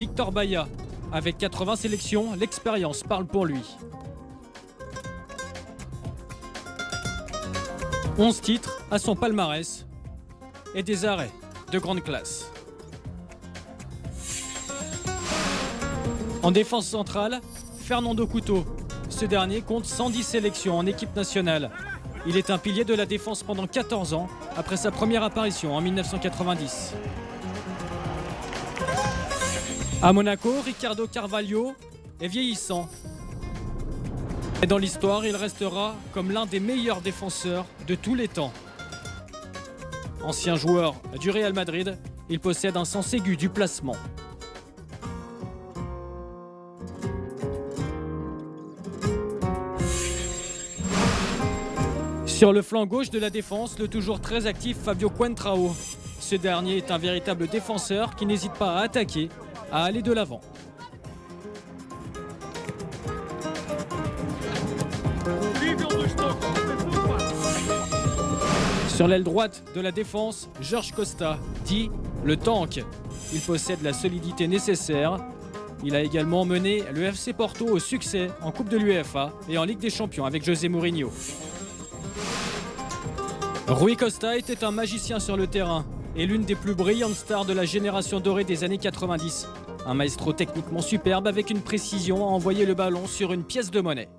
Victor Baía. Avec 80 sélections, l'expérience parle pour lui. 11 titres à son palmarès et des arrêts de grande classe. En défense centrale, Fernando Couto. Ce dernier compte 110 sélections en équipe nationale. Il est un pilier de la défense pendant 14 ans, après sa première apparition en 1990. À Monaco, Ricardo Carvalho est vieillissant. Et dans l'histoire, il restera comme l'un des meilleurs défenseurs de tous les temps. Ancien joueur du Real Madrid, il possède un sens aigu du placement. Sur le flanc gauche de la défense, le toujours très actif Fabio Coentrao. Ce dernier est un véritable défenseur qui n'hésite pas à attaquer, à aller de l'avant. Sur l'aile droite de la défense, Jorge Costa, dit le tank. Il possède la solidité nécessaire. Il a également mené le FC Porto au succès en Coupe de l'UEFA et en Ligue des Champions avec José Mourinho. Rui Costa était un magicien sur le terrain et l'une des plus brillantes stars de la génération dorée des années 90. Un maestro techniquement superbe avec une précision à envoyer le ballon sur une pièce de monnaie.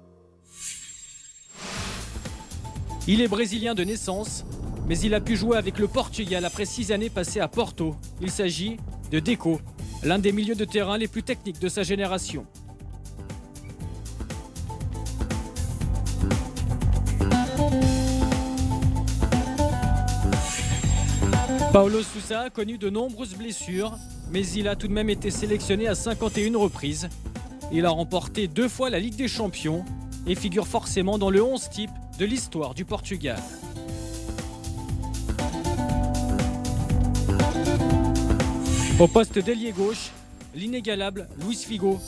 Il est brésilien de naissance, mais il a pu jouer avec le Portugal après 6 années passées à Porto. Il s'agit de Deco, l'un des milieux de terrain les plus techniques de sa génération. Paulo Sousa a connu de nombreuses blessures, mais il a tout de même été sélectionné à 51 reprises. Il a remporté 2 fois la Ligue des Champions et figure forcément dans le 11 type de l'histoire du Portugal. Au poste d'ailier gauche, l'inégalable Luis Figo.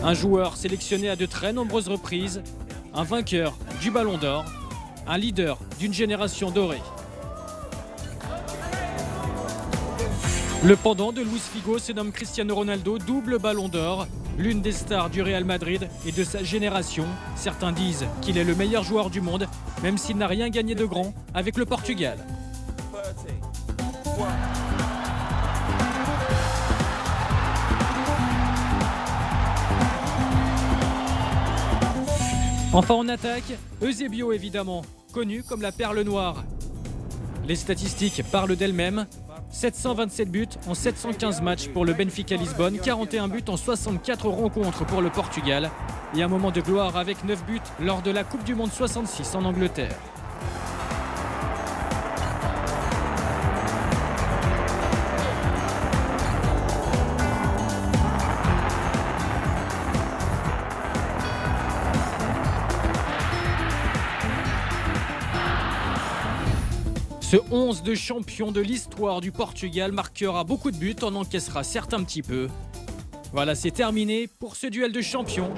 Un joueur sélectionné à de très nombreuses reprises, un vainqueur du Ballon d'Or, un leader d'une génération dorée. Le pendant de Luis Figo se nomme Cristiano Ronaldo, double Ballon d'Or, l'une des stars du Real Madrid et de sa génération. Certains disent qu'il est le meilleur joueur du monde, même s'il n'a rien gagné de grand avec le Portugal. Enfin en attaque, Eusebio évidemment, connu comme la perle noire. Les statistiques parlent d'elles-mêmes. 727 buts en 715 matchs pour le Benfica Lisbonne, 41 buts en 64 rencontres pour le Portugal et un moment de gloire avec 9 buts lors de la Coupe du Monde 66 en Angleterre. Ce 11 de champion de l'histoire du Portugal marquera beaucoup de buts, en encaissera certains un petit peu. Voilà, c'est terminé pour ce duel de champions.